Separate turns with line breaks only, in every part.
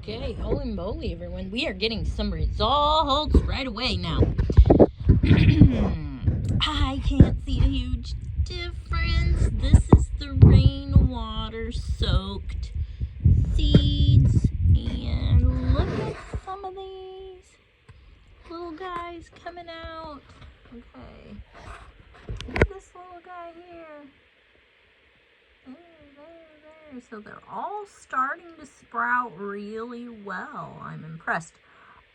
Okay, holy moly, everyone. We are getting some results right away now. I can't see a huge difference. This is the rainwater soaked seeds. And look at some of these little guys coming out. Okay. Look at this little guy here. There. So they're all starting to sprout really well. I'm impressed.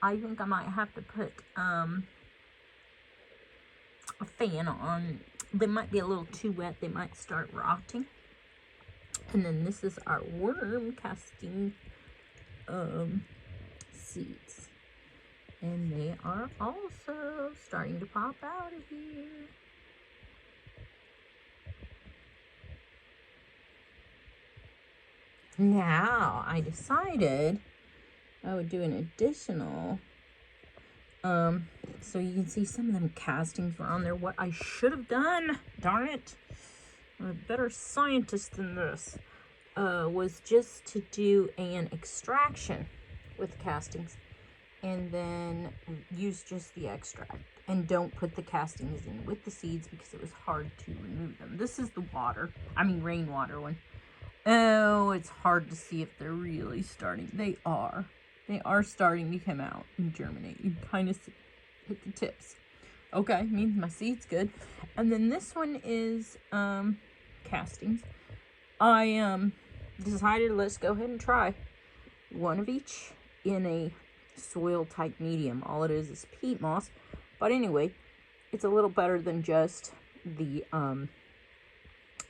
I think I might have to put a fan on. They might be a little too wet. They might start rotting. And then this is our worm casting seeds. And they are also starting to pop out of here. Now, I decided I would do an additional, so you can see some of them castings were on there. What I should have done, darn it, I'm a better scientist than this, was just to do an extraction with castings and then use just the extract. And don't put the castings in with the seeds because it was hard to remove them. This is the rainwater one. Oh, it's hard to see if they're really starting. They are starting to come out and germinate. You kind of hit the tips. Okay, means my seed's good. And then this one is castings. I decided let's go ahead and try one of each in a soil type medium. All it is peat moss. But anyway, it's a little better than just the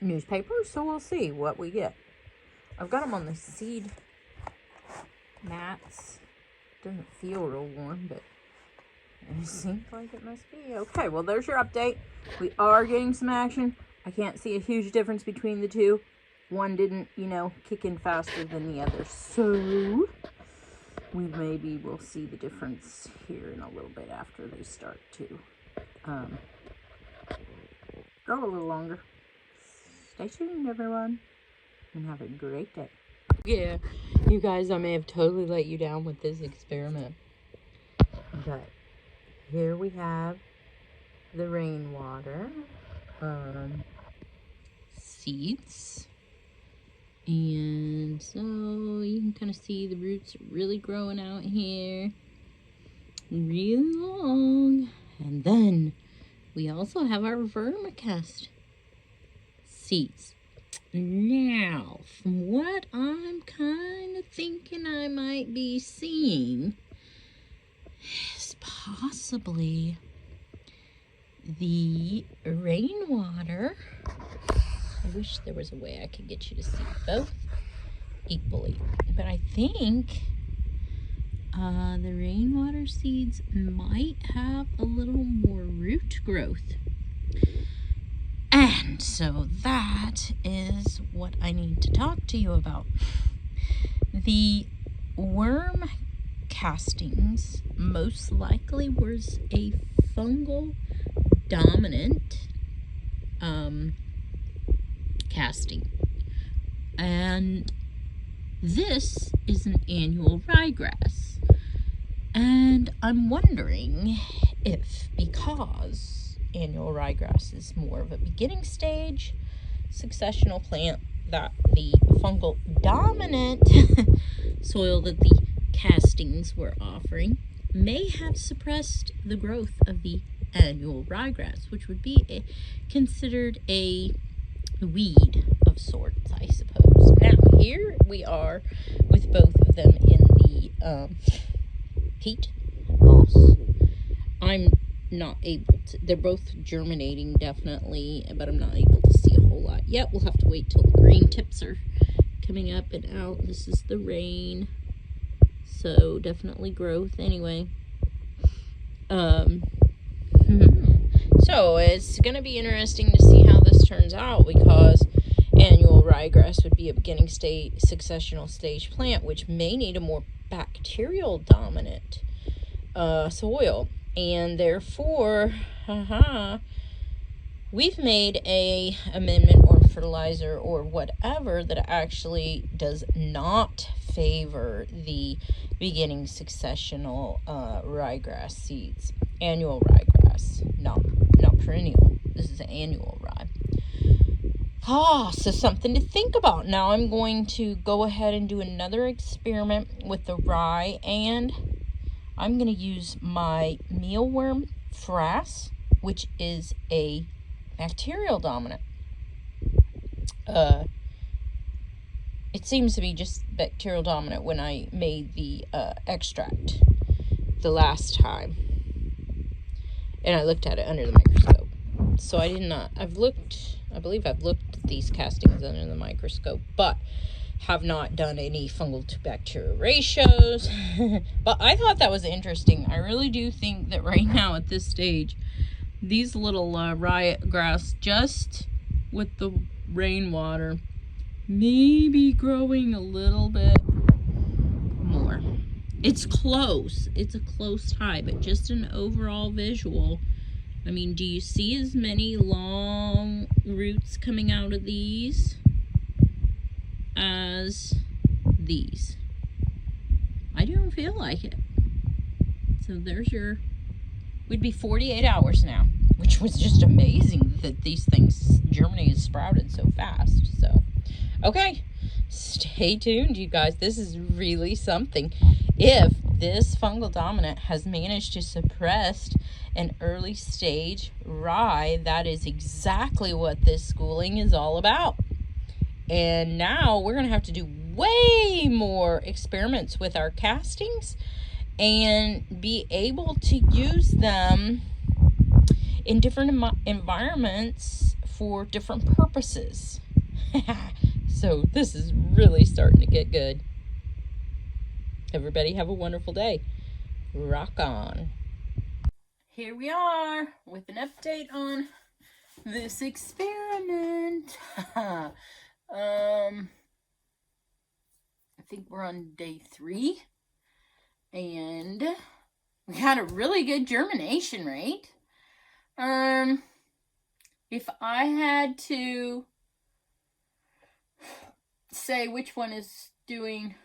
newspaper, so we'll see what we get. I've got them on the seed mats. Doesn't feel real warm, but it seems like it must be. Okay, well, there's your update. We are getting some action. I can't see a huge difference between the two. One didn't, kick in faster than the other. So maybe we'll see the difference here in a little bit after they start to grow a little longer. Stay tuned, everyone, and have a great day. Yeah, you guys, I may have totally let you down with this experiment. But here we have the rainwater seeds. And so you can kind of see the roots really growing out here. Really long. And then we also have our vermicast seeds. Now, from what I'm kind of thinking I might be seeing is possibly the rainwater. I wish there was a way I could get you to see both equally. But I think the rainwater seeds might have a little more root growth. And so that is what I need to talk to you about. The worm castings most likely was a fungal dominant casting. And this is an annual ryegrass. And I'm wondering if, because annual ryegrass is more of a beginning stage successional plant, that the fungal dominant soil that the castings were offering may have suppressed the growth of the annual ryegrass, which would be considered a weed of sorts, I suppose. Now, here we are with both of them in the peat moss. I'm not able to, they're both germinating definitely, but I'm not able to see a whole lot yet. We'll have to wait till the green tips are coming up and out. This is the rain, so definitely growth anyway. So it's going to be interesting to see how this turns out, because annual ryegrass would be a beginning stage successional stage plant, which may need a more bacterial dominant soil. And therefore, we've made a amendment or fertilizer or whatever that actually does not favor the beginning successional ryegrass seeds. Annual ryegrass, not perennial. This is annual rye. So something to think about. Now I'm going to go ahead and do another experiment with the rye, and I'm going to use my mealworm frass, which is a bacterial dominant. It seems to be just bacterial dominant when I made the extract the last time, and I looked at it under the microscope. So I believe I've looked at these castings under the microscope, but have not done any fungal to bacterial ratios. But I thought that was interesting. I really do think that right now at this stage, these little ryegrass, just with the rainwater, maybe growing a little bit more. It's close. It's a close tie, but just an overall visual. I mean, do you see as many long roots coming out of these as these? I don't feel like it. So there's would be 48 hours now, which was just amazing that these things germinate and sprouted so fast. So, okay, stay tuned, you guys. This is really something. If this fungal dominant has managed to suppress an early stage rye, that is exactly what this schooling is all about. And now we're going to have to do way more experiments with our castings and be able to use them in different environments for different purposes. So this is really starting to get good. Everybody have a wonderful day. Rock on. Here we are with an update on this experiment. I think we're on day 3, and we had a really good germination rate. If I had to say which one is doing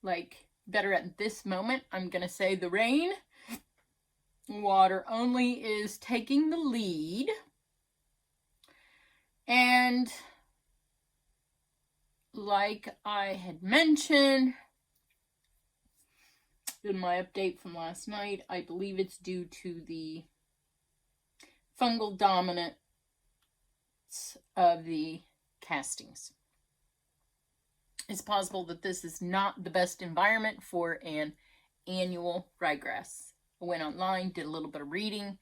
like better at this moment, I'm gonna say the rain water only is taking the lead. And like I had mentioned in my update from last night, I believe it's due to the fungal dominance of the castings. It's possible that this is not the best environment for an annual ryegrass. I went online, did a little bit of reading,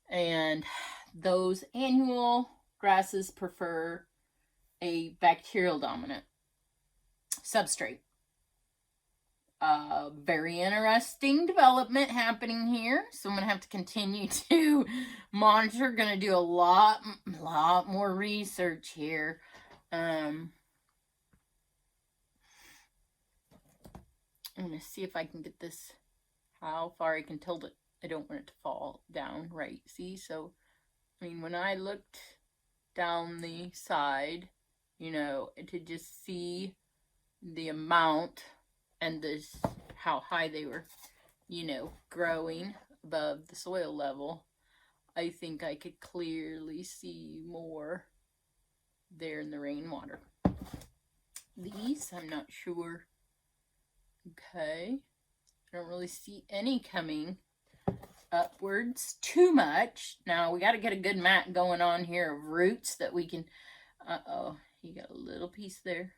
and those annual grasses prefer a bacterial dominant substrate. Very interesting development happening here. So I'm going to have to continue to monitor. Going to do a lot more research here. I'm going to see if I can get this, how far I can tilt it. I don't want it to fall down, right? See, so, I mean, when I looked down the side, you know, to just see the amount and this, how high they were, you know, growing above the soil level, I think I could clearly see more there in the rainwater. These, I'm not sure. Okay, I don't really see any coming upwards too much. Now we got to get a good mat going on here of roots that we can, you got a little piece there.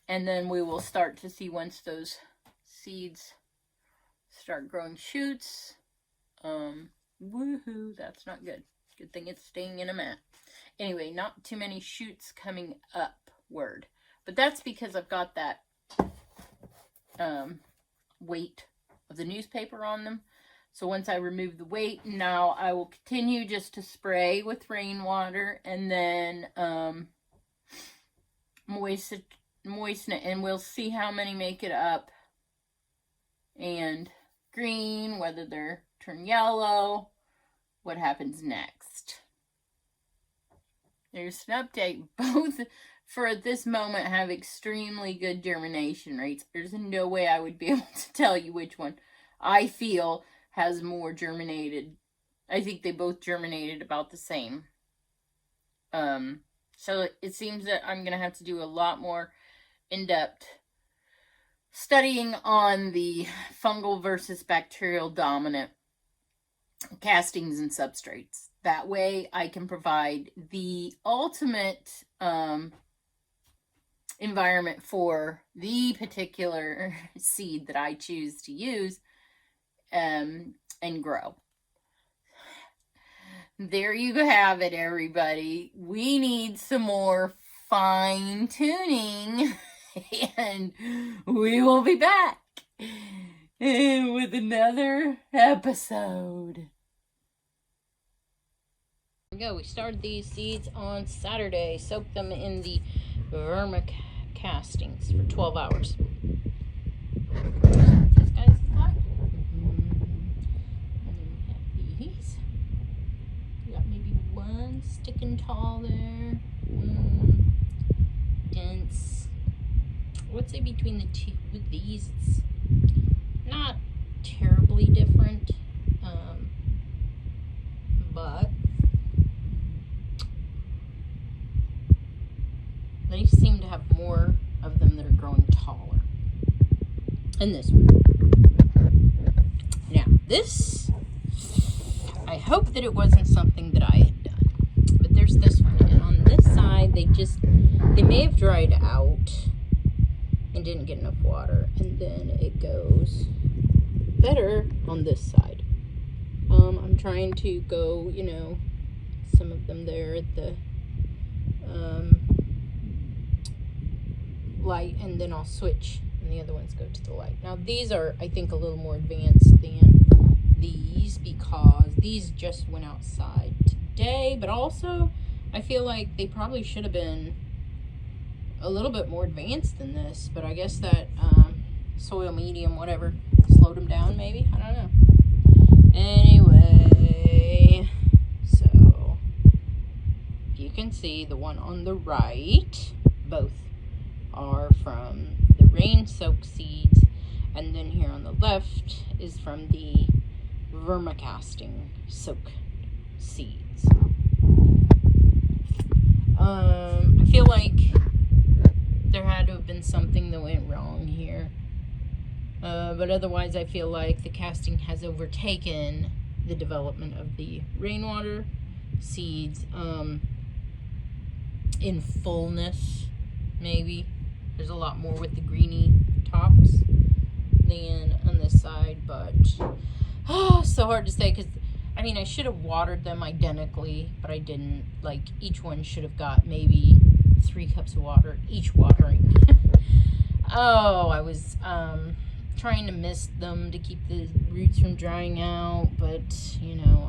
And then we will start to see, once those seeds start growing shoots, woohoo, that's not good. Good thing it's staying in a mat. Anyway, not too many shoots coming upward. But that's because I've got that weight of the newspaper on them. So once I remove the weight, now I will continue just to spray with rainwater and then moisten it, and we'll see how many make it up and green, whether they're turn yellow, what happens next. there's an update. Both, for at this moment, have extremely good germination rates. There's no way I would be able to tell you which one I feel has more germinated. I think they both germinated about the same. So it seems that I'm going to have to do a lot more in-depth studying on the fungal versus bacterial dominant castings and substrates. That way I can provide the ultimate environment for the particular seed that I choose to use and grow. There you have it, everybody. We need some more fine-tuning, and we will be back with another episode. Here we go. We started these seeds on Saturday. Soaked them in the Vermicastings for 12 hours. These guys look. One sticking tall there. Dense. What's it between the two? With these, it's not terribly different, but they seem to have more of them that are growing taller. And this one. Now, this, I hope that it wasn't something that I had done. But there's this one, and on this side, they may have dried out and didn't get enough water, and then it goes better on this side. I'm trying to go, some of them there at the light, and then I'll switch, and the other ones go to the light. Now, these are, I think, a little more advanced than these, because these just went outside today, but also I feel like they probably should have been a little bit more advanced than this, but I guess that soil medium, whatever, slowed them down maybe. I don't know. Anyway, so you can see the one on the right, both are from the rain-soaked seeds, and then here on the left is from the Vermicasting soak seeds. I feel like there had to have been something that went wrong here. But otherwise, I feel like the casting has overtaken the development of the rainwater seeds in fullness, maybe. There's a lot more with the greeny tops than on this side, but so hard to say, because I mean, I should have watered them identically, but I didn't. Like, each one should have got maybe 3 cups of water each watering. Oh, I was trying to mist them to keep the roots from drying out, but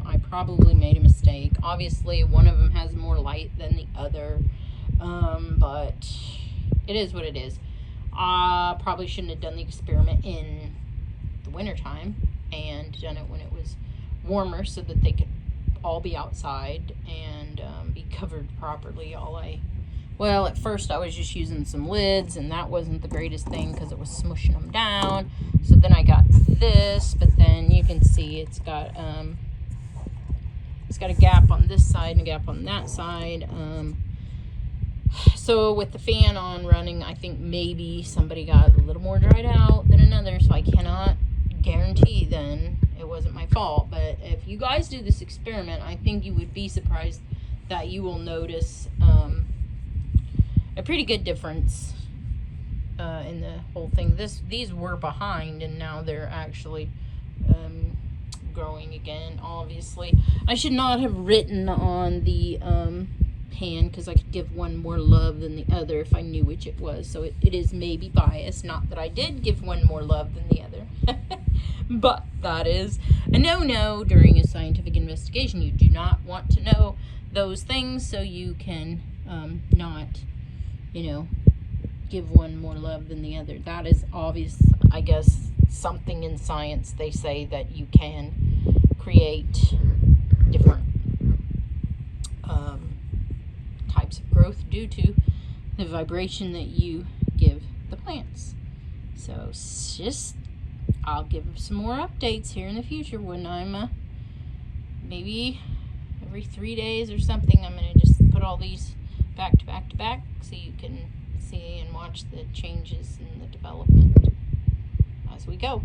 I probably made a mistake. Obviously, one of them has more light than the other, but it is what it is. Probably shouldn't have done the experiment in the wintertime and done it when it was warmer, so that they could all be outside and be covered properly. Well, at first I was just using some lids, and that wasn't the greatest thing because it was smushing them down. So then I got this, but then you can see it's got a gap on this side and a gap on that side. So with the fan on running, I think maybe somebody got a little more dried out than another, so I cannot guarantee then it wasn't my fault. But if you guys do this experiment, I think you would be surprised that you will notice a pretty good difference in the whole thing. These were behind, and now they're actually growing again. Obviously, I should not have written on the pan, because I could give one more love than the other if I knew which it was. So it is maybe biased. Not that I did give one more love than the other. But that is a no-no during a scientific investigation. You do not want to know those things, so you can not, give one more love than the other. That is obvious, I guess, something in science. They say that you can create different types of growth due to the vibration that you give the plants. So I'll give some more updates here in the future when I'm maybe every 3 days or something. I'm going to just put all these back to back to back so you can see and watch the changes in the development as we go.